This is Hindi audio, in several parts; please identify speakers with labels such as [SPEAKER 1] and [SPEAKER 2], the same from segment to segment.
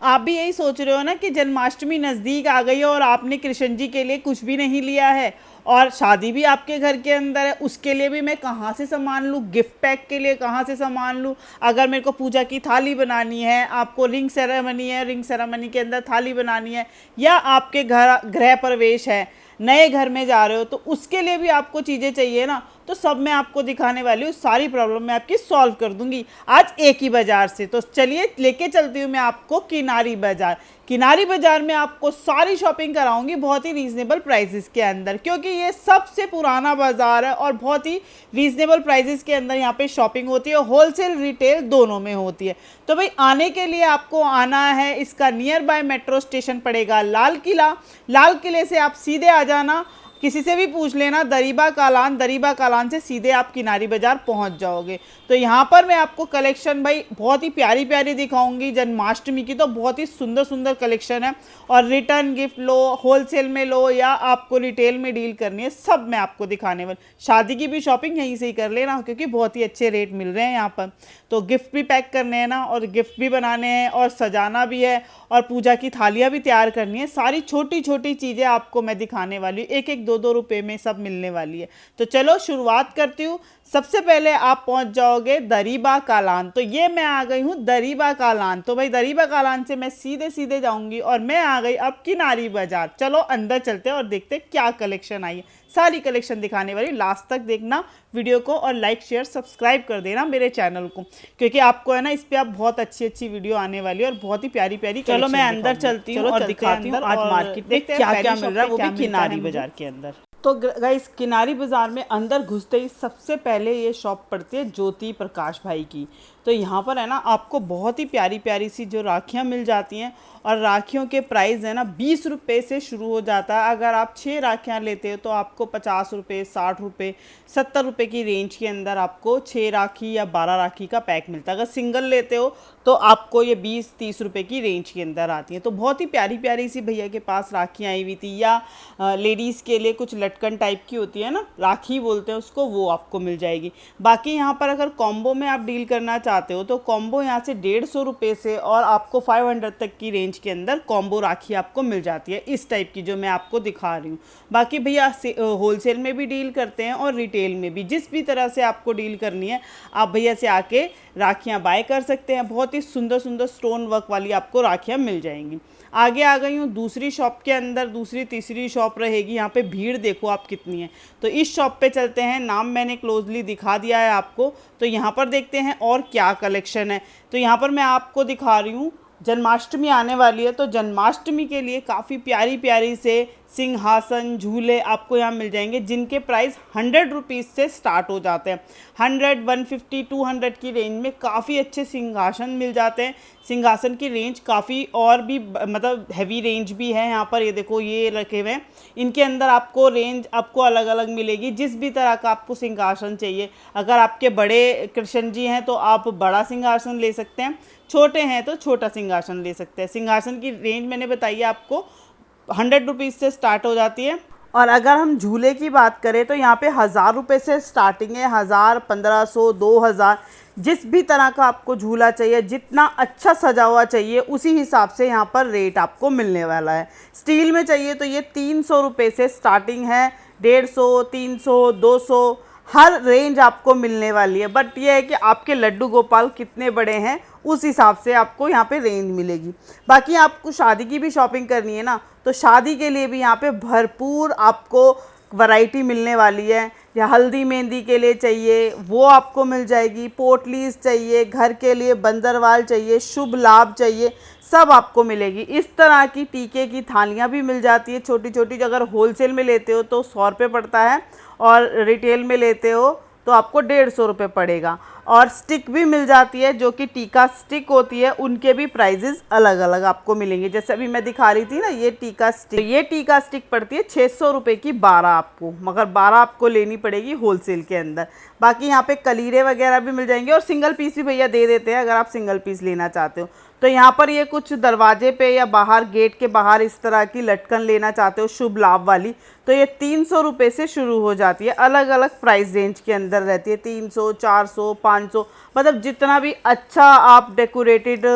[SPEAKER 1] आप भी यही सोच रहे हो ना कि जन्माष्टमी नज़दीक आ गई है और आपने कृष्ण जी के लिए कुछ भी नहीं लिया है, और शादी भी आपके घर के अंदर है, उसके लिए भी मैं कहाँ से सामान लूँ, गिफ्ट पैक के लिए कहाँ से सामान लूँ। अगर मेरे को पूजा की थाली बनानी है, आपको रिंग सेरेमनी है, रिंग सेरेमनी के अंदर थाली बनानी है, या आपके घर गृह प्रवेश है, नए घर में जा रहे हो, तो उसके लिए भी आपको चीज़ें चाहिए ना। तो सब मैं आपको दिखाने वाली हूँ, सारी प्रॉब्लम मैं आपकी सॉल्व कर दूंगी आज एक ही बाजार से। तो चलिए लेके चलती हूँ मैं आपको किनारी बाजार। किनारी बाजार में आपको सारी शॉपिंग कराऊंगी बहुत ही रीजनेबल प्राइसेस के अंदर, क्योंकि ये सबसे पुराना बाजार है और बहुत ही रीजनेबल प्राइसेस के अंदर यहाँ पे शॉपिंग होती है, होलसेल रिटेल दोनों में होती है। तो भाई आने के लिए आपको आना है, इसका नियर बाय मेट्रो स्टेशन पड़ेगा लाल किला। लाल किले से आप सीधे आ जाना, किसी से भी पूछ लेना दरीबा कालान, दरीबा कालान से सीधे आप किनारी बाजार पहुंच जाओगे। तो यहाँ पर मैं आपको कलेक्शन भाई बहुत ही प्यारी प्यारी दिखाऊंगी जन्माष्टमी की, तो बहुत ही सुंदर सुंदर कलेक्शन है। और रिटर्न गिफ्ट लो, होलसेल में लो, या आपको रिटेल में डील करनी है, सब मैं आपको दिखाने वाली। शादी की भी शॉपिंग यहीं से ही कर लेना, क्योंकि बहुत ही अच्छे रेट मिल रहे हैं यहाँ पर। तो गिफ्ट भी पैक करने हैं ना, और गिफ्ट भी बनाने हैं, और सजाना भी है, और पूजा की थालियाँ भी तैयार करनी है। सारी छोटी छोटी चीज़ें आपको मैं दिखाने वाली हूँ, एक एक दो दो रुपए में सब मिलने वाली है। तो चलो शुरुआत करती हूँ। सबसे पहले आप पहुंच जाओगे दरीबा कालान। तो ये मैं आ गई हूँ दरीबा कालान। तो भाई दरीबा कालान से मैं सीधे सीधे जाऊंगी और मैं आ गई अब किनारी बाजार। चलो अंदर चलते हैं और देखते हैं क्या कलेक्शन आई है। सारी कलेक्शन दिखाने वाली, लास्ट तक देखना वीडियो को, और लाइक शेयर सब्सक्राइब कर देना मेरे चैनल को, क्योंकि आपको है ना इस पे आप बहुत अच्छी अच्छी वीडियो आने वाली है और बहुत ही प्यारी प्यारी। चलो मैं अंदर चलती हूँ और दिखाती हूँ आज मार्केट में क्या क्या मिल रहा है, वो भी किनारी बाजार के अंदर। तो गाइस किनारी बाजार में अंदर घुसते ही सबसे पहले ये शॉप पड़ती है ज्योति प्रकाश भाई की। तो यहाँ पर है ना आपको बहुत ही प्यारी प्यारी सी जो राखियाँ मिल जाती हैं, और राखियों के प्राइस है ना 20 रुपये से शुरू हो जाता है। अगर आप 6 राखियाँ लेते हो तो आपको 50 रुपये, 60 रुपये, 70 रुपये की रेंज के अंदर आपको 6 राखी या 12 राखी का पैक मिलता है। अगर सिंगल लेते हो तो आपको ये 20-30 रुपये की रेंज के अंदर आती हैं। तो बहुत ही प्यारी प्यारी सी भैया के पास राखियाँ आई हुई थी, या लेडीज़ के लिए कुछ लटकन टाइप की होती है ना, राखी बोलते हैं उसको, वो आपको मिल जाएगी। बाकी यहाँ पर अगर कॉम्बो में आप डील करना चाहते हो तो कॉम्बो यहाँ से 150 रुपये से और आपको 500 तक की रेंज के अंदर कॉम्बो राखी आपको मिल जाती है, इस टाइप की जो मैं आपको दिखा रही हूँ। बाकी भैया होलसेल में भी डील करते हैं और रिटेल में भी, जिस भी तरह से आपको डील करनी है आप भैया से आके राखियाँ बाय कर सकते हैं। बहुत ही सुंदर सुंदर स्टोन वर्क वाली आपको राखियाँ मिल जाएंगी। आगे आ गई हूँ दूसरी शॉप के अंदर, दूसरी तीसरी शॉप रहेगी। यहाँ पे भीड़ देखो आप कितनी है। तो इस शॉप पे चलते हैं, नाम मैंने क्लोजली दिखा दिया है आपको। तो यहाँ पर देखते हैं और क्या कलेक्शन है। तो यहाँ पर मैं आपको दिखा रही हूँ, जन्माष्टमी आने वाली है, तो जन्माष्टमी के लिए काफ़ी प्यारी प्यारी से सिंहासन झूले आपको यहाँ मिल जाएंगे, जिनके प्राइस 100 रुपीज़ से स्टार्ट हो जाते हैं। 100, 150, 200 की रेंज में काफ़ी अच्छे सिंहासन मिल जाते हैं। सिंहासन की रेंज काफ़ी और भी मतलब हैवी रेंज भी है यहाँ पर। ये देखो ये रखे हुए हैं, इनके अंदर आपको रेंज आपको अलग अलग मिलेगी, जिस भी तरह का आपको सिंहासन चाहिए। अगर आपके बड़े कृष्ण जी हैं तो आप बड़ा सिंहासन ले सकते हैं, छोटे हैं तो छोटा सिंहासन ले सकते हैं। सिंहासन की रेंज मैंने बताई है आपको 100 रुपीज़ से स्टार्ट हो जाती है। और अगर हम झूले की बात करें तो यहाँ पे 1000 रुपये से स्टार्टिंग है, 1000, 1500, 2000, जिस भी तरह का आपको झूला चाहिए, जितना अच्छा सजा हुआ चाहिए उसी हिसाब से यहाँ पर रेट आपको मिलने वाला है। स्टील में चाहिए तो ये 300 रुपये से स्टार्टिंग है, 150, 300, 200, हर रेंज आपको मिलने वाली है। बट ये है कि आपके लड्डू गोपाल कितने बड़े हैं उस हिसाब से आपको यहाँ पे रेंज मिलेगी। बाकी आपको शादी की भी शॉपिंग करनी है ना, तो शादी के लिए भी यहाँ पे भरपूर आपको वैरायटी मिलने वाली है। या हल्दी मेहंदी के लिए चाहिए वो आपको मिल जाएगी, पोटलीज चाहिए, घर के लिए बंदरवाल चाहिए, शुभ लाभ चाहिए, सब आपको मिलेगी। इस तरह की टीके की थालियाँ भी मिल जाती है छोटी छोटी। अगर होलसेल में लेते हो तो 100 रुपये पड़ता है, और रिटेल में लेते हो तो आपको 150 रुपये पड़ेगा। और स्टिक भी मिल जाती है, जो कि टीका स्टिक होती है, उनके भी प्राइजेस अलग अलग आपको मिलेंगे। जैसे अभी मैं दिखा रही थी ना ये टीका स्टिक, ये टीका स्टिक पड़ती है 600 रुपये की 12 आपको, मगर 12 आपको लेनी पड़ेगी होलसेल के अंदर। बाकी यहाँ पे कलीरे वगैरह भी मिल जाएंगे, और सिंगल पीस भी भैया दे देते हैं अगर आप सिंगल पीस लेना चाहते हो। तो यहाँ पर ये कुछ दरवाजे पे या बाहर गेट के बाहर इस तरह की लटकन लेना चाहते हो शुभ लाभ वाली, तो ये 300 रुपये से शुरू हो जाती है। अलग अलग प्राइस रेंज के अंदर रहती है, 300, 400, 500, मतलब जितना भी अच्छा आप डेकोरेटेड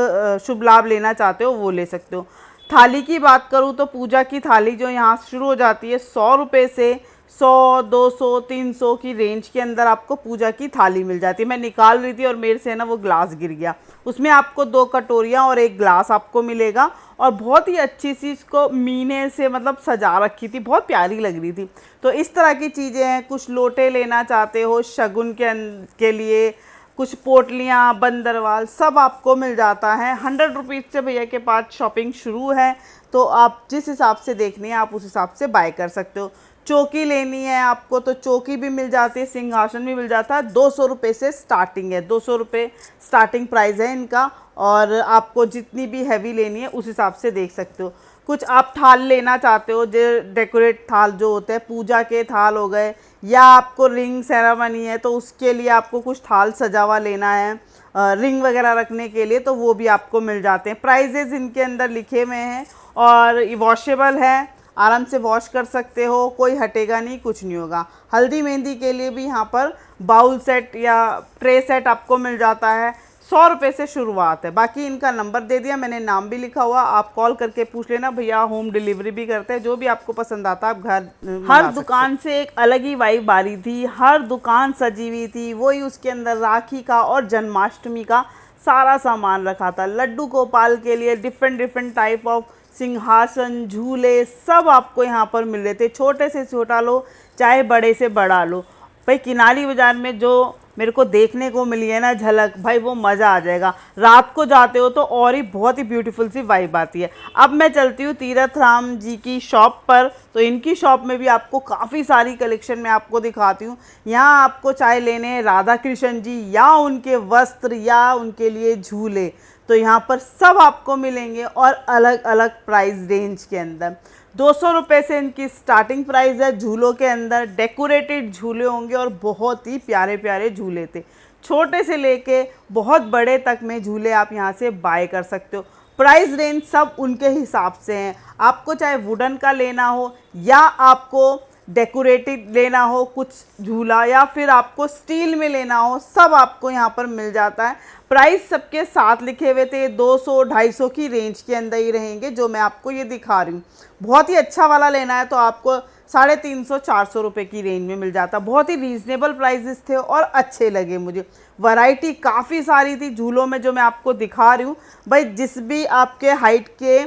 [SPEAKER 1] शुभ लाभ लेना चाहते हो वो ले सकते हो। थाली की बात करूँ तो पूजा की थाली जो यहाँ शुरू हो जाती है 100 रुपये से, 100, 200, 300 की रेंज के अंदर आपको पूजा की थाली मिल जाती है। मैं निकाल रही थी और मेरे से ना वो ग्लास गिर गया। उसमें आपको 2 कटोरियाँ और 1 ग्लास आपको मिलेगा, और बहुत ही अच्छी सी इसको मीने से मतलब सजा रखी थी, बहुत प्यारी लग रही थी। तो इस तरह की चीज़ें हैं। कुछ लोटे लेना चाहते हो शगुन के लिए, कुछ पोटलियाँ, बंदरवाल, सब आपको मिल जाता है। 100 रुपीज़ से भैया के पास शॉपिंग शुरू है, तो आप जिस हिसाब से देखनी है आप उस हिसाब से बाय कर सकते हो। चौकी लेनी है आपको तो चौकी भी मिल जाती है, सिंहासन भी मिल जाता है। 200 रुपये से स्टार्टिंग है, 200 रुपये स्टार्टिंग प्राइस है इनका, और आपको जितनी भी हैवी लेनी है उस हिसाब से देख सकते हो। कुछ आप थाल लेना चाहते हो, जो डेकोरेट थाल जो होते हैं, पूजा के थाल हो गए, या आपको रिंग सेरेमनी है तो उसके लिए आपको कुछ थाल सजा हुआ लेना है, रिंग वगैरह रखने के लिए, तो वो भी आपको मिल जाते हैं। प्राइजेज़ इनके अंदर लिखे हुए हैं, और वॉशेबल है, आराम से वॉश कर सकते हो, कोई हटेगा नहीं, कुछ नहीं होगा। हल्दी मेहंदी के लिए भी यहाँ पर बाउल सेट या ट्रे सेट आपको मिल जाता है। 100 रुपये से शुरुआत है। बाकी इनका नंबर दे दिया मैंने, नाम भी लिखा हुआ, आप कॉल करके पूछ लेना। भैया होम डिलीवरी भी करते हैं, जो भी आपको पसंद आता है आप घर हर दुकान से एक अलग ही वाइब आ रही थी, हर दुकान सजी हुई थी। वही उसके अंदर राखी का और जन्माष्टमी का सारा सामान रखा था। लड्डू गोपाल के लिए डिफरेंट टाइप ऑफ सिंहासन, झूले, सब आपको यहाँ पर मिल रहे थे। छोटे से छोटा लो चाहे बड़े से बड़ा लो। भाई किनारी बाज़ार में जो मेरे को देखने को मिली है ना झलक, भाई वो मज़ा आ जाएगा। रात को जाते हो तो और ही बहुत ही ब्यूटीफुल सी वाइब आती है। अब मैं चलती हूँ तीरथ राम जी की शॉप पर, तो इनकी शॉप में भी आपको काफ़ी सारी कलेक्शन मैं आपको दिखाती हूँ। यहाँ आपको चाहे लेने हैं राधा कृष्ण जी, या उनके वस्त्र, या उनके लिए झूले, तो यहाँ पर सब आपको मिलेंगे, और अलग अलग प्राइस रेंज के अंदर। 200 रुपये से इनकी स्टार्टिंग प्राइस है। झूलों के अंदर डेकोरेटेड झूले होंगे, और बहुत ही प्यारे प्यारे झूले थे, छोटे से लेके बहुत बड़े तक में झूले आप यहाँ से बाय कर सकते हो। प्राइस रेंज सब उनके हिसाब से हैं। आपको चाहे वुडन का लेना हो, या आपको डेकोरेटेड लेना हो कुछ झूला, या फिर आपको स्टील में लेना हो, सब आपको यहाँ पर मिल जाता है। प्राइस सबके साथ लिखे हुए थे, 200, 250 की रेंज के अंदर ही रहेंगे, जो मैं आपको ये दिखा रही हूँ। बहुत ही अच्छा वाला लेना है तो आपको 350, 400 रुपये की रेंज में मिल जाता। बहुत ही रीज़नेबल प्राइजेस थे और अच्छे लगे मुझे। वैरायटी काफ़ी सारी थी झूलों में जो मैं आपको दिखा रही हूँ। भाई जिस भी आपके हाइट के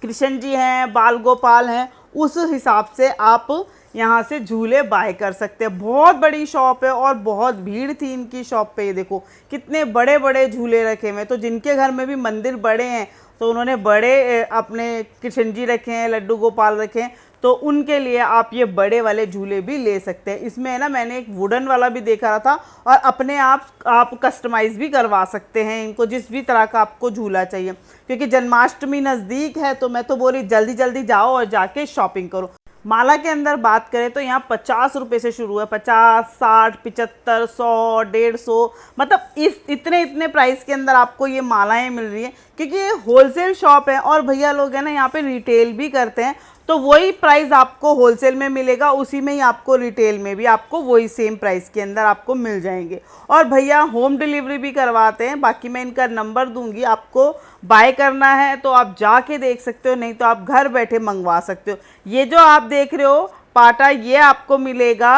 [SPEAKER 1] कृष्ण जी हैं, बाल गोपाल हैं, उस हिसाब से आप यहाँ से झूले बाय कर सकते हैं। बहुत बड़ी शॉप है और बहुत भीड़ थी इनकी शॉप पे। ये देखो कितने बड़े बड़े झूले रखे हुए हैं। तो जिनके घर में भी मंदिर बड़े हैं तो उन्होंने बड़े अपने कृष्ण जी रखे हैं, लड्डू गोपाल रखे हैं, तो उनके लिए आप ये बड़े वाले झूले भी ले सकते हैं। इसमें है ना, मैंने एक वुडन वाला भी देखा रहा था, और अपने आप कस्टमाइज़ भी करवा सकते हैं इनको, जिस भी तरह का आपको झूला चाहिए। क्योंकि जन्माष्टमी नज़दीक है तो मैं तो बोली जल्दी जल्दी जाओ और जाके शॉपिंग करो। माला के अंदर बात करें तो यहाँ 50 रुपये से शुरू है, 50, 60, 75, 100, 150, मतलब इतने प्राइस के अंदर आपको ये मालाएं मिल रही हैं। क्योंकि ये होलसेल शॉप है और भैया लोग हैं ना यहाँ पे रिटेल भी करते हैं, तो वही प्राइस आपको होलसेल में मिलेगा, उसी में ही आपको रिटेल में भी आपको वही सेम प्राइस के अंदर आपको मिल जाएंगे। और भैया होम डिलीवरी भी करवाते हैं। बाकी मैं इनका नंबर दूंगी, आपको बाय करना है तो आप जाके देख सकते हो, नहीं तो आप घर बैठे मंगवा सकते हो। ये जो आप देख रहे हो पाटा, ये आपको मिलेगा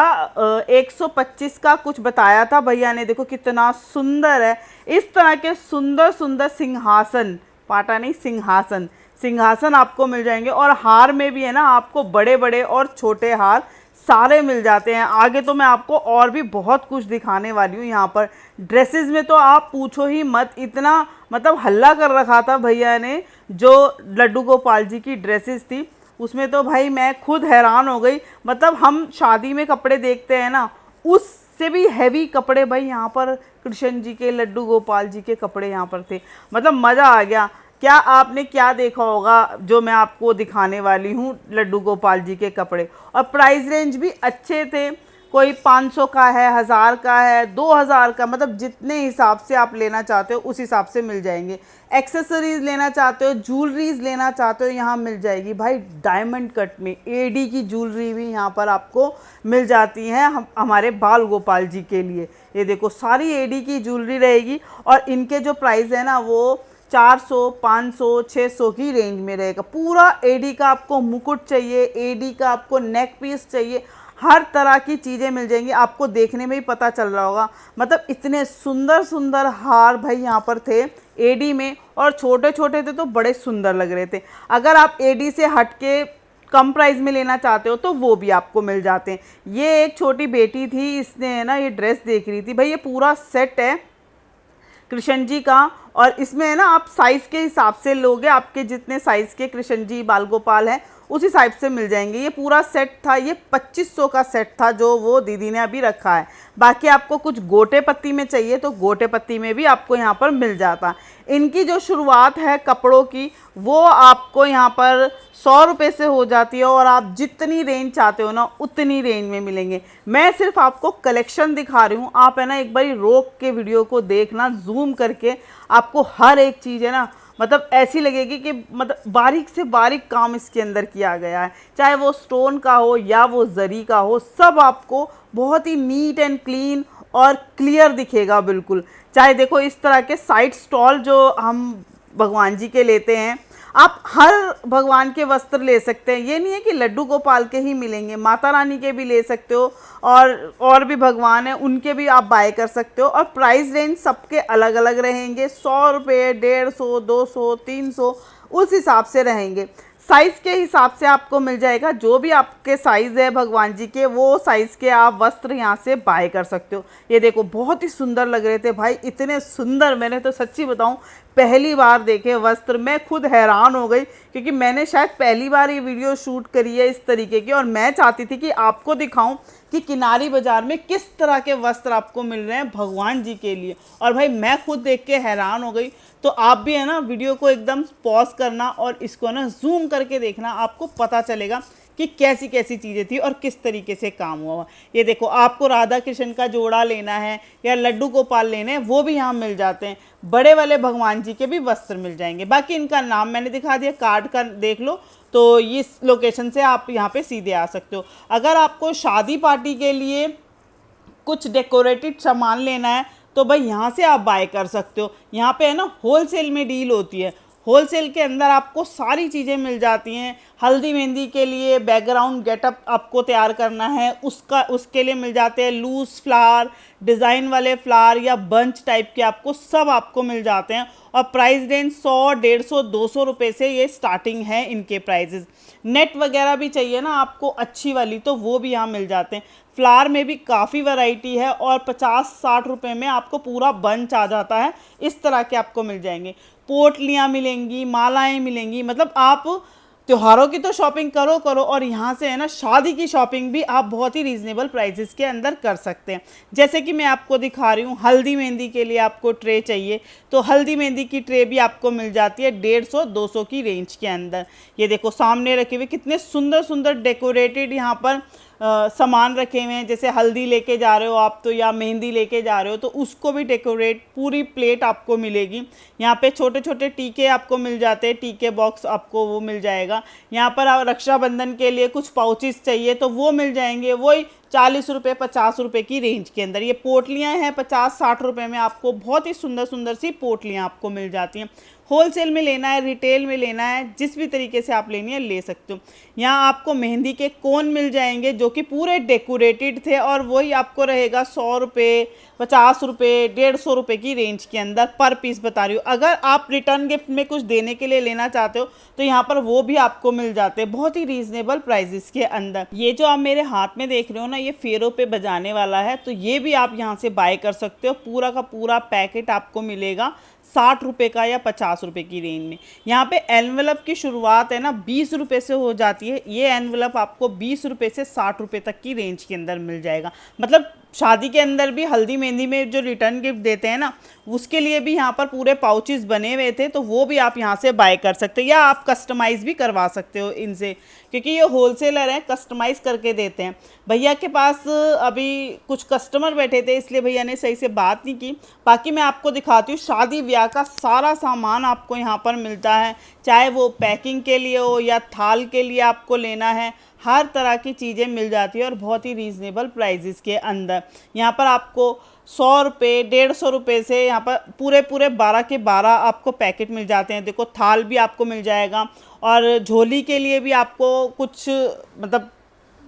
[SPEAKER 1] 125 का कुछ बताया था भैया ने। देखो कितना सुंदर है। इस तरह के सुंदर सुंदर सिंहासन, पाटा नहीं सिंहासन, सिंहासन आपको मिल जाएंगे। और हार में भी है ना, आपको बड़े बड़े और छोटे हार सारे मिल जाते हैं। आगे तो मैं आपको और भी बहुत कुछ दिखाने वाली हूँ। यहाँ पर ड्रेसेस में तो आप पूछो ही मत, इतना मतलब हल्ला कर रखा था भैया ने। जो लड्डू गोपाल जी की ड्रेसेस थी उसमें तो भाई मैं खुद हैरान हो गई। मतलब हम शादी में कपड़े देखते हैं ना, उससे भी हैवी कपड़े भाई यहाँ पर कृष्ण जी के, लड्डू गोपाल जी के कपड़े यहाँ पर थे। मतलब मज़ा आ गया। क्या आपने क्या देखा होगा जो मैं आपको दिखाने वाली हूँ, लड्डू गोपाल जी के कपड़े। और प्राइस रेंज भी अच्छे थे, कोई 500 का है, 1000 का है, 2000 का, मतलब जितने हिसाब से आप लेना चाहते हो उस हिसाब से मिल जाएंगे। एक्सेसरीज लेना चाहते हो, ज्वेलरीज लेना चाहते हो, यहाँ मिल जाएगी भाई। डायमंड कट में एडी की ज्वेलरी भी यहाँ पर आपको मिल जाती है हमारे बाल गोपाल जी के लिए। ये देखो सारी एडी की ज्वेलरी रहेगी और इनके जो प्राइस है ना वो 400, 500, 600 की रेंज में रहेगा। पूरा एडी का आपको मुकुट चाहिए, एडी का आपको नेक पीस चाहिए, हर तरह की चीज़ें मिल जाएंगी। आपको देखने में ही पता चल रहा होगा, मतलब इतने सुंदर सुंदर हार भाई यहाँ पर थे एडी में, और छोटे छोटे थे तो बड़े सुंदर लग रहे थे। अगर आप एडी से हट के कम प्राइस में लेना चाहते हो तो वो भी आपको मिल जाते हैं। ये एक छोटी बेटी थी, इसने है ना ये ड्रेस देख रही थी भाई। ये पूरा सेट है कृष्ण जी का, और इसमें है ना आप साइज़ के हिसाब से लोगे, आपके जितने साइज़ के कृष्ण जी बाल गोपाल हैं उस हिसाब से मिल जाएंगे। ये पूरा सेट था, ये 2500 का सेट था जो वो दीदी ने अभी रखा है। बाकी आपको कुछ गोटे पत्ती में चाहिए तो गोटे पत्ती में भी आपको यहाँ पर मिल जाता। इनकी जो शुरुआत है कपड़ों की वो आपको यहाँ पर 100 रुपये से हो जाती है, और आप जितनी रेंज चाहते हो ना उतनी रेंज में मिलेंगे। मैं सिर्फ आपको कलेक्शन दिखा रही हूँ, आप है ना एक बारी रोक के वीडियो को देखना, जूम करके आपको हर एक चीज़ है ना मतलब ऐसी लगेगी कि मतलब बारीक से बारीक काम इसके अंदर किया गया है। चाहे वो स्टोन का हो या वो जरी का हो, सब आपको बहुत ही नीट एंड क्लीन और क्लियर दिखेगा बिल्कुल। चाहे देखो इस तरह के साइड स्टॉल जो हम भगवान जी के लेते हैं, आप हर भगवान के वस्त्र ले सकते हैं। ये नहीं है कि लड्डू गोपाल के ही मिलेंगे, माता रानी के भी ले सकते हो, और भी भगवान हैं उनके भी आप बाय कर सकते हो। और प्राइस रेंज सबके अलग अलग रहेंगे, 100 रुपये, 150, 200, 300 उस हिसाब से रहेंगे। साइज़ के हिसाब से आपको मिल जाएगा, जो भी आपके साइज़ है भगवान जी के वो साइज़ के आप वस्त्र यहाँ से बाय कर सकते हो। ये देखो बहुत ही सुंदर लग रहे थे भाई, इतने सुंदर, मैंने तो सच्ची बताऊँ पहली बार देखे वस्त्र। मैं खुद हैरान हो गई क्योंकि मैंने शायद पहली बार ये वीडियो शूट करी है इस तरीके की, और मैं चाहती थी कि आपको दिखाऊं कि किनारी बाज़ार में किस तरह के वस्त्र आपको मिल रहे हैं भगवान जी के लिए। और भाई मैं खुद देख के हैरान हो गई। तो आप भी है ना वीडियो को एकदम पॉज करना और इसको ना जूम करके देखना, आपको पता चलेगा कि कैसी कैसी चीज़ें थी और किस तरीके से काम हुआ। ये देखो आपको राधा कृष्ण का जोड़ा लेना है या लड्डू गोपाल लेने हैं वो भी यहाँ मिल जाते हैं। बड़े वाले भगवान जी के भी वस्त्र मिल जाएंगे। बाकी इनका नाम मैंने दिखा दिया, कार्ड का देख लो तो इस लोकेशन से आप यहाँ पे सीधे आ सकते हो। अगर आपको शादी पार्टी के लिए कुछ डेकोरेटेड सामान लेना है तो भाई यहाँ से आप बाय कर सकते हो। यहाँ पे है ना होलसेल में डील होती है, होलसेल के अंदर आपको सारी चीज़ें मिल जाती हैं। हल्दी मेहंदी के लिए बैकग्राउंड गेटअप आपको तैयार करना है उसके लिए मिल जाते हैं लूज़ फ्लावर, डिज़ाइन वाले फ्लावर या बंच टाइप के आपको मिल जाते हैं। और प्राइस रेंज 100, 150, 200 रुपये से ये स्टार्टिंग है इनके प्राइजेज़। नेट वगैरह भी चाहिए ना आपको अच्छी वाली तो वो भी यहाँ मिल जाते हैं। फ्लावर में भी काफ़ी वैरायटी है और 50-60 रुपये में आपको पूरा बंच आ जाता है। इस तरह के आपको मिल जाएंगे। पोटलियाँ मिलेंगी, मालाएं मिलेंगी, मतलब आप त्योहारों की तो शॉपिंग करो और यहाँ से है ना शादी की शॉपिंग भी आप बहुत ही रीज़नेबल प्राइसेस के अंदर कर सकते हैं। जैसे कि मैं आपको दिखा रही हूँ, हल्दी मेहंदी के लिए आपको ट्रे चाहिए तो हल्दी मेहंदी की ट्रे भी आपको मिल जाती है 150-200 की रेंज के अंदर। ये देखो सामने रखे हुए कितने सुंदर सुंदर डेकोरेटेड यहाँ पर सामान रखे हुए हैं। जैसे हल्दी लेके जा रहे हो आप तो या मेहंदी लेके जा रहे हो तो उसको भी डेकोरेट पूरी प्लेट आपको मिलेगी। यहाँ पे छोटे छोटे टीके आपको मिल जाते हैं, टीके बॉक्स आपको वो मिल जाएगा। यहाँ पर रक्षाबंधन के लिए कुछ पाउचेस चाहिए तो वो मिल जाएंगे, वही 40 रुपये 50 रुपये की रेंज के अंदर। ये पोटलियाँ हैं 50-60 रुपये में, आपको बहुत ही सुंदर सुंदर सी पोटलियाँ आपको मिल जाती हैं। होलसेल में लेना है, रिटेल में लेना है, जिस भी तरीके से आप लेनी है ले सकते हो। यहाँ आपको मेहंदी के कोन मिल जाएंगे जो कि पूरे डेकोरेटेड थे और वही आपको रहेगा 100 रुपये, 50 रुपये, 150 रुपये की रेंज के अंदर पर पीस बता रही हूँ। अगर आप रिटर्न गिफ्ट में कुछ देने के लिए लेना चाहते हो तो यहाँ पर वो भी आपको मिल जाते हैं बहुत ही रीज़नेबल प्राइजेस के अंदर। ये जो आप मेरे हाथ में देख रहे हो ना, ये फेरों पे बजाने वाला है तो ये भी आप यहाँ से बाय कर सकते हो। पूरा का पूरा पैकेट आपको मिलेगा 60 रुपये का या 50 रुपये की रेंज में। यहाँ पे एनवेलप की शुरुआत है ना 20 रुपये से हो जाती है। ये एनवेलप आपको 20 रुपये से 60 रुपये तक की रेंज के अंदर मिल जाएगा। मतलब शादी के अंदर भी हल्दी मेहंदी में जो रिटर्न गिफ्ट देते हैं ना, उसके लिए भी यहाँ पर पूरे पाउचेस बने हुए थे, तो वो भी आप यहाँ से बाय कर सकते हो या आप कस्टमाइज़ भी करवा सकते हो इनसे, क्योंकि ये होलसेलर हैं, कस्टमाइज़ करके देते हैं। भैया के पास अभी कुछ कस्टमर बैठे थे, इसलिए भैया ने सही से बात नहीं की। बाकी मैं आपको दिखाती हूँ, शादी ब्याह का सारा सामान आपको यहाँ पर मिलता है, चाहे वो पैकिंग के लिए हो या थाल के लिए आपको लेना है, हर तरह की चीज़ें मिल जाती है और बहुत ही रीज़नेबल प्राइजेस के अंदर। यहाँ पर आपको 100 रुपये 150 रुपये से यहाँ पर पूरे 12 के 12 आपको पैकेट मिल जाते हैं। देखो थाल भी आपको मिल जाएगा, और झोली के लिए भी आपको कुछ मतलब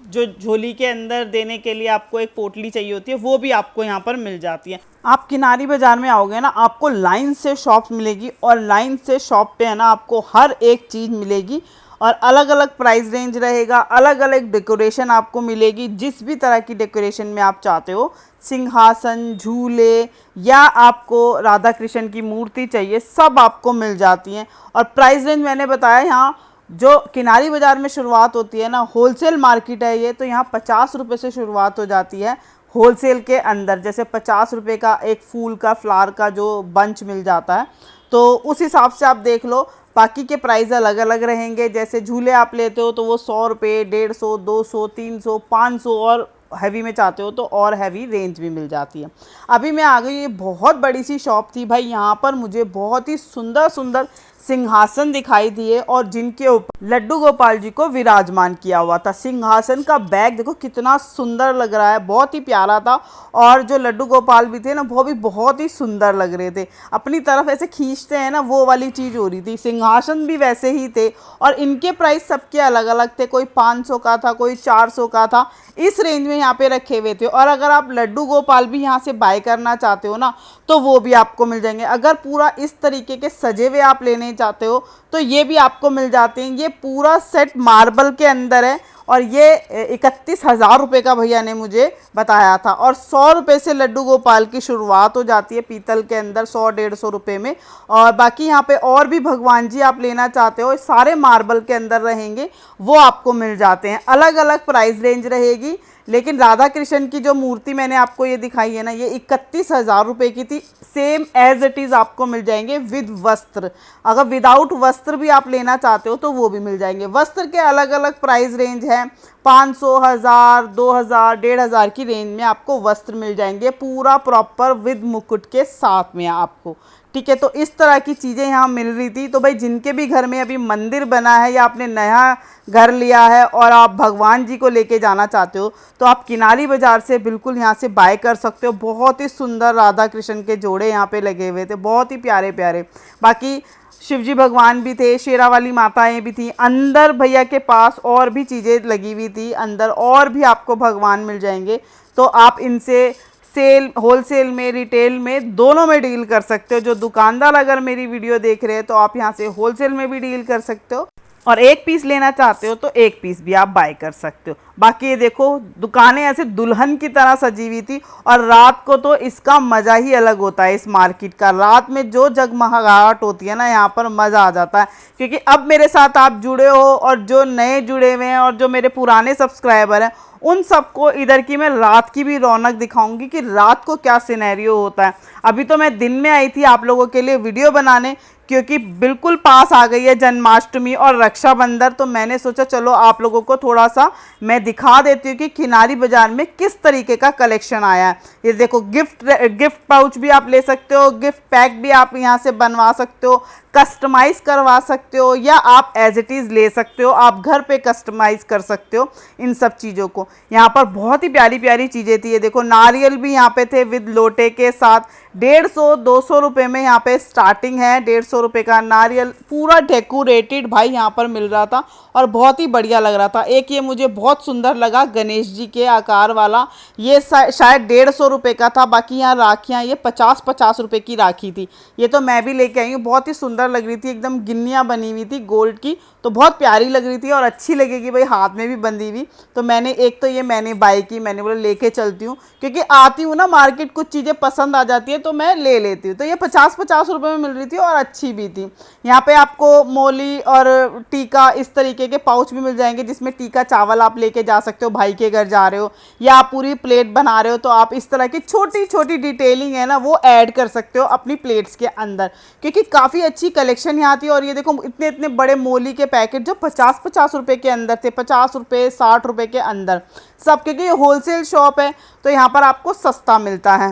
[SPEAKER 1] जो झोली के अंदर देने के लिए आपको एक पोटली चाहिए होती है, वो भी आपको यहाँ पर मिल जाती है। आप किनारी बाज़ार में आओगे ना, आपको लाइन से शॉप्स मिलेगी, और लाइन से शॉप पे है ना आपको हर एक चीज़ मिलेगी, और अलग अलग प्राइस रेंज रहेगा, अलग अलग डेकोरेशन आपको मिलेगी। जिस भी तरह की डेकोरेशन में आप चाहते हो, सिंहासन, झूले, या आपको राधा कृष्ण की मूर्ति चाहिए, सब आपको मिल जाती हैं। और प्राइस रेंज मैंने बताया, यहाँ जो किनारी बाज़ार में शुरुआत होती है ना, होलसेल मार्केट है ये, तो यहाँ 50 रुपये से शुरुआत हो जाती है होलसेल के अंदर। जैसे 50 रुपये का एक फूल का, फ्लावर का जो बंच मिल जाता है, तो उस हिसाब से आप देख लो। बाकी के प्राइस अलग अलग रहेंगे। जैसे झूले आप लेते हो तो वो 100 रुपये, 150, 200, 300, 500, और हैवी में चाहते हो तो और हैवी रेंज भी मिल जाती है। अभी मैं आ गई, ये बहुत बड़ी सी शॉप थी भाई, यहाँ पर मुझे बहुत ही सुंदर सुंदर सिंहासन दिखाई दिए, और जिनके ऊपर लड्डू गोपाल जी को विराजमान किया हुआ था। सिंहासन का बैग देखो कितना सुंदर लग रहा है, बहुत ही प्यारा था। और जो लड्डू गोपाल भी थे ना, वो भी बहुत ही सुंदर लग रहे थे, अपनी तरफ ऐसे खींचते हैं ना, वो वाली चीज़ हो रही थी। सिंहासन भी वैसे ही थे, और इनके प्राइस सबके अलग अलग थे, कोई 500 का था, कोई 400 का था, इस रेंज में यहाँ पे रखे हुए थे। और अगर आप लड्डू गोपाल भी यहाँ से बाय करना चाहते हो ना, तो वो भी आपको मिल जाएंगे। अगर पूरा इस तरीके के सजे हुए आप लेने चाहते हो तो ये भी आपको मिल जाते हैं। ये पूरा सेट मार्बल के अंदर है, और ये 31,000 रुपये का भैया ने मुझे बताया था। और 100 रुपये से लड्डू गोपाल की शुरुआत हो जाती है पीतल के अंदर, 100-150 रुपये में। और बाकी यहाँ पे और भी भगवान जी आप लेना चाहते हो, सारे मार्बल के अंदर रहेंगे, वो आपको मिल जाते हैं। अलग अलग प्राइस रेंज रहेगी, लेकिन राधा कृष्ण की जो मूर्ति मैंने आपको ये दिखाई है ना, ये 31,000 रुपये की थी। सेम एज इट इज़ आपको मिल जाएंगे विद वस्त्र। अगर विदाउट वस्त्र भी आप लेना चाहते हो तो वो भी मिल जाएंगे। वस्त्र के अलग अलग प्राइस रेंज हैं, 500, 1000, 2000, 1500 की रेंज में आपको वस्त्र मिल जाएंगे, पूरा प्रॉपर विद मुकुट के साथ में आपको। ठीक है, तो इस तरह की चीज़ें यहाँ मिल रही थी। तो भाई जिनके भी घर में अभी मंदिर बना है, या आपने नया घर लिया है और आप भगवान जी को लेके जाना चाहते हो, तो आप किनारी बाज़ार से बिल्कुल यहाँ से बाय कर सकते हो। बहुत ही सुंदर राधा कृष्ण के जोड़े यहाँ पे लगे हुए थे, बहुत ही प्यारे प्यारे। बाकी शिवजी भगवान भी थे, शेरा वाली माताएं भी थी। अंदर भैया के पास और भी चीज़ें लगी हुई थी, अंदर और भी आपको भगवान मिल जाएंगे। तो आप इनसे सेल, होलसेल में, रिटेल में, दोनों में डील कर सकते हो। जो दुकानदार अगर मेरी वीडियो देख रहे हैं तो आप यहाँ से होलसेल में भी डील कर सकते हो, और एक पीस लेना चाहते हो तो एक पीस भी आप बाय कर सकते हो। बाकी ये देखो, दुकानें ऐसे दुल्हन की तरह सजी हुई थी, और रात को तो इसका मज़ा ही अलग होता है इस मार्केट का। रात में जो जगमगाहट होती है ना, यहाँ पर मज़ा आ जाता है। क्योंकि अब मेरे साथ आप जुड़े हो, और जो नए जुड़े हुए हैं, और जो मेरे पुराने सब्सक्राइबर हैं, उन सबको इधर की मैं रात की भी रौनक दिखाऊंगी कि रात को क्या सिनेरियो होता है। अभी तो मैं दिन में आई थी आप लोगों के लिए वीडियो बनाने, क्योंकि बिल्कुल पास आ गई है जन्माष्टमी और रक्षाबंधन, तो मैंने सोचा चलो आप लोगों को थोड़ा सा मैं दिखा देती हूँ कि किनारी बाज़ार में किस तरीके का कलेक्शन आया है। ये देखो, गिफ्ट पाउच भी आप ले सकते हो, गिफ्ट पैक भी आप यहाँ से बनवा सकते हो, कस्टमाइज़ करवा सकते हो, या आप एज इट इज़ ले सकते हो, आप घर पे कस्टमाइज़ कर सकते हो इन सब चीज़ों को। यहाँ पर बहुत ही प्यारी प्यारी चीज़ें थी। ये देखो, नारियल भी यहाँ पे थे विद लोटे के साथ। 150-200 रुपये में यहाँ पे स्टार्टिंग है। 150 रुपये का नारियल पूरा डेकोरेटेड भाई यहाँ पर मिल रहा था, और बहुत ही बढ़िया लग रहा था। एक ये मुझे बहुत सुंदर लगा, गणेश जी के आकार वाला, ये शायद 150 रुपये का था। बाकी यहाँ राखियाँ, ये 50-50 रुपये की राखी थी। ये तो मैं भी लेके आई हूँ, बहुत ही सुंदर सुंदर लग रही थी, एकदम गिन्नियाँ बनी हुई थी गोल्ड की, तो बहुत प्यारी लग रही थी और अच्छी लगेगी भाई हाथ में भी बंधी हुई। तो मैंने एक तो ये मैंने बाय की, मैंने बोला लेके चलती हूँ, क्योंकि आती हूँ ना मार्केट, कुछ चीज़ें पसंद आ जाती है तो मैं ले लेती हूँ। तो ये 50-50 रुपये में मिल रही थी और अच्छी भी थी। यहाँ पे आपको मोली और टीका इस तरीके के पाउच भी मिल जाएंगे, जिसमें टीका चावल आप लेके जा सकते हो, भाई के घर जा रहे हो या आप पूरी प्लेट बना रहे हो तो आप इस तरह की छोटी छोटी डिटेलिंग है ना वो ऐड कर सकते हो अपनी प्लेट्स के अंदर, क्योंकि काफ़ी अच्छी कलेक्शन यहाँ थी। और ये देखो इतने इतने बड़े मोली के पैकेट जो 50-50 रुपये के अंदर थे, 50 रुपये 60 रुपये के अंदर सब, क्योंकि ये होलसेल शॉप है तो यहाँ पर आपको सस्ता मिलता है।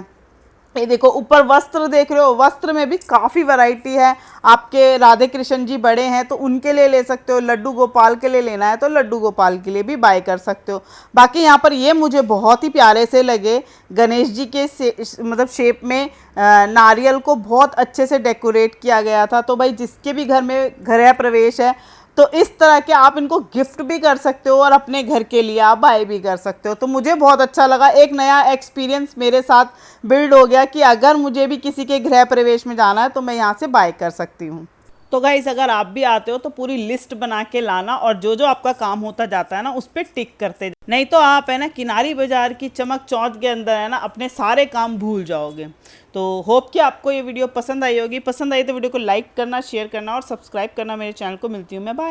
[SPEAKER 1] ये देखो ऊपर वस्त्र देख रहे हो, वस्त्र में भी काफ़ी वैरायटी है। आपके राधे कृष्ण जी बड़े हैं तो उनके लिए ले सकते हो, लड्डू गोपाल के लिए लेना है तो लड्डू गोपाल के लिए भी बाय कर सकते हो। बाकी यहाँ पर ये मुझे बहुत ही प्यारे से लगे, गणेश जी के मतलब शेप में नारियल को बहुत अच्छे से डेकोरेट किया गया था। तो भाई जिसके भी घर में गृह प्रवेश है तो इस तरह के आप इनको गिफ्ट भी कर सकते हो और अपने घर के लिए आप बाय भी कर सकते हो। तो मुझे बहुत अच्छा लगा, एक नया एक्सपीरियंस मेरे साथ बिल्ड हो गया कि अगर मुझे भी किसी के गृह प्रवेश में जाना है तो मैं यहाँ से बाय कर सकती हूँ। तो गाइस अगर आप भी आते हो तो पूरी लिस्ट बना के लाना और जो जो आपका काम होता जाता है ना उस पर टिक करते, नहीं तो आप है ना किनारी बाजार की चमक चौंध के अंदर है ना अपने सारे काम भूल जाओगे। तो होप कि आपको ये वीडियो पसंद आई होगी। पसंद आई तो वीडियो को लाइक करना, शेयर करना और सब्सक्राइब करना मेरे चैनल को। मिलती हूँ मैं, बाय।